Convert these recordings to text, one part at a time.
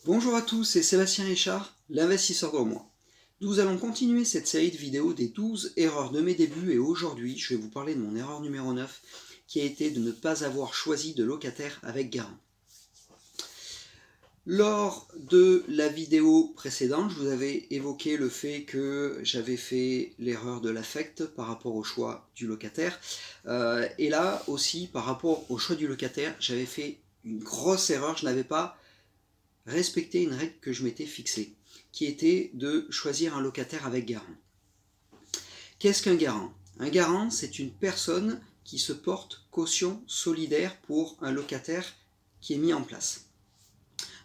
Bonjour à tous, c'est Sébastien Richard, l'investisseur gourmand. Nous allons continuer cette série de vidéos des 12 erreurs de mes débuts et aujourd'hui je vais vous parler de mon erreur numéro 9 qui a été de ne pas avoir choisi de locataire avec garant. Lors de la vidéo précédente, je vous avais évoqué le fait que j'avais fait l'erreur de l'affect par rapport au choix du locataire. Et là aussi, par rapport au choix du locataire, j'avais fait une grosse erreur, je n'avais pas respecté une règle que je m'étais fixée, qui était de choisir un locataire avec garant. Qu'est-ce qu'un garant ? Un garant, c'est une personne qui se porte caution solidaire pour un locataire qui est mis en place.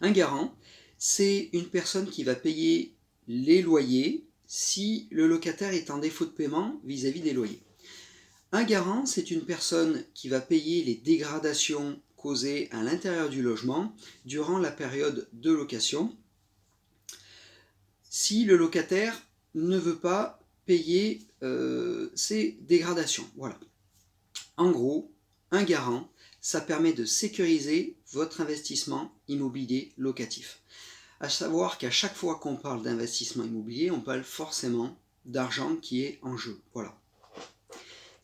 Un garant, c'est une personne qui va payer les loyers si le locataire est en défaut de paiement vis-à-vis des loyers. Un garant, c'est une personne qui va payer les dégradations causées à l'intérieur du logement durant la période de location si le locataire ne veut pas payer ces dégradations. Voilà. En gros, un garant, ça permet de sécuriser votre investissement immobilier locatif. À savoir qu'à chaque fois qu'on parle d'investissement immobilier, on parle forcément d'argent qui est en jeu. Voilà.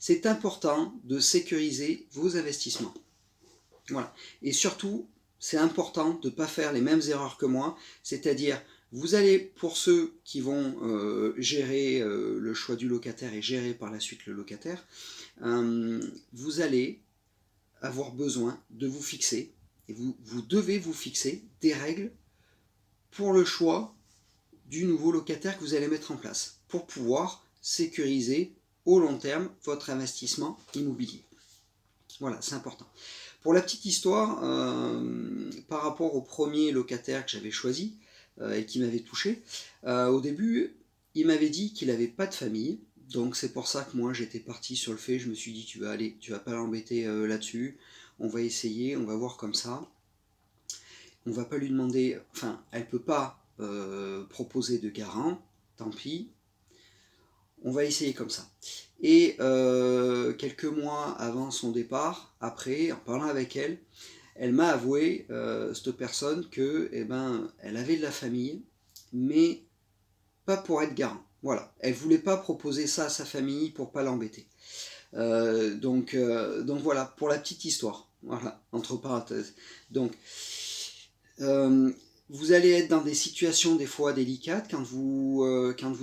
C'est important de sécuriser vos investissements. Voilà. Et surtout, c'est important de ne pas faire les mêmes erreurs que moi, c'est-à-dire, vous allez, pour ceux qui vont gérer le choix du locataire et gérer par la suite le locataire, vous allez avoir besoin de vous fixer, et vous devez vous fixer des règles pour le choix du nouveau locataire que vous allez mettre en place, pour pouvoir sécuriser au long terme votre investissement immobilier. Voilà, c'est important. Pour la petite histoire, par rapport au premier locataire que j'avais choisi et qui m'avait touché, au début, il m'avait dit qu'il n'avait pas de famille. Donc c'est pour ça que moi j'étais parti sur le fait, je me suis dit tu vas pas l'embêter là-dessus, on va essayer, on va voir comme ça. On va pas lui demander, enfin elle peut pas proposer de garant, tant pis, on va essayer comme ça. Et quelques mois avant son départ, après, en parlant avec elle, elle m'a avoué, cette personne, que elle avait de la famille, mais pas pour être garant. Voilà, elle voulait pas proposer ça à sa famille pour pas l'embêter. Donc voilà, pour la petite histoire. Voilà, entre parenthèses. Donc, vous allez être dans des situations des fois délicates quand vous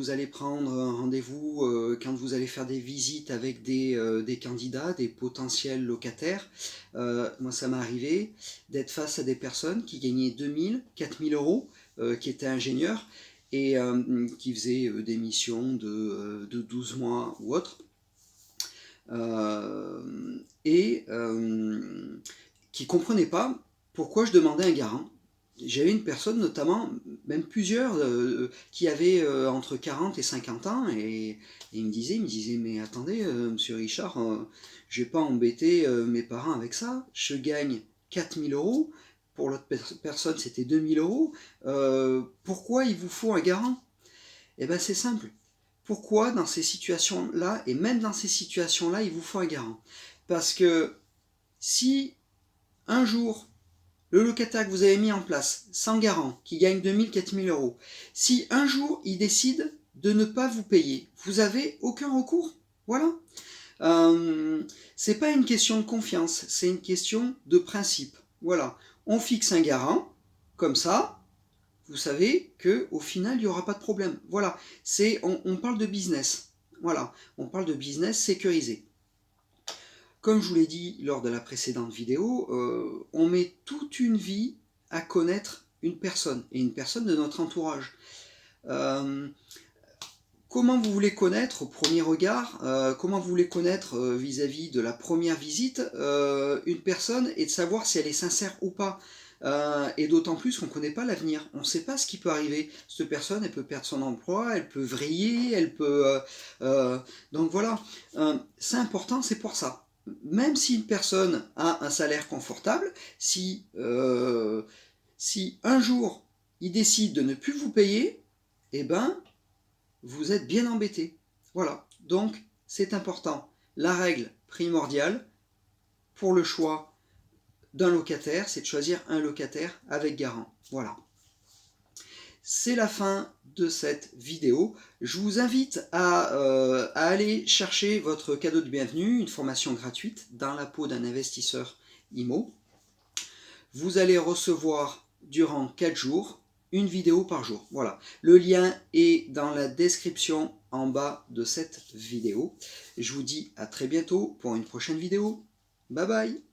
allez prendre un rendez-vous, quand vous allez faire des visites avec des candidats, des potentiels locataires. Moi, ça m'est arrivé d'être face à des personnes qui gagnaient 2000, 4000 euros, qui étaient ingénieurs et qui faisaient des missions de 12 mois ou autre. Et qui ne comprenaient pas pourquoi je demandais un garant. J'avais une personne notamment, même plusieurs, qui avaient entre 40 et 50 ans, et il me disait, mais attendez, monsieur Richard, je vais pas embêter mes parents avec ça, je gagne 4000 euros, pour l'autre personne c'était 2000 euros, pourquoi il vous faut un garant? Eh bien c'est simple, pourquoi dans ces situations-là, et même dans ces situations-là, il vous faut un garant? Parce que si un jour, le locataire que vous avez mis en place, sans garant, qui gagne 2000, 4000 euros, si un jour il décide de ne pas vous payer, vous n'avez aucun recours. Voilà. C'est pas une question de confiance, c'est une question de principe. Voilà. On fixe un garant, comme ça, vous savez qu'au final, il n'y aura pas de problème. Voilà. On parle de business. Voilà. On parle de business sécurisé. Comme je vous l'ai dit lors de la précédente vidéo, on met toute une vie à connaître une personne, et une personne de notre entourage. Comment vous voulez connaître au premier regard, comment vous voulez connaître vis-à-vis de la première visite une personne et de savoir si elle est sincère ou pas. Et d'autant plus qu'on ne connaît pas l'avenir, on ne sait pas ce qui peut arriver. Cette personne, elle peut perdre son emploi, elle peut vriller, elle peut... donc voilà, c'est important, c'est pour ça. Même si une personne a un salaire confortable, si un jour il décide de ne plus vous payer, eh ben, vous êtes bien embêté. Voilà, donc c'est important. La règle primordiale pour le choix d'un locataire, c'est de choisir un locataire avec garant. Voilà. c'est la fin de cette vidéo. Je vous invite à aller chercher votre cadeau de bienvenue, une formation gratuite dans la peau d'un investisseur IMO. Vous allez recevoir durant 4 jours une vidéo par jour. Voilà, le lien est dans la description en bas de cette vidéo. Je vous dis à très bientôt pour une prochaine vidéo. Bye bye.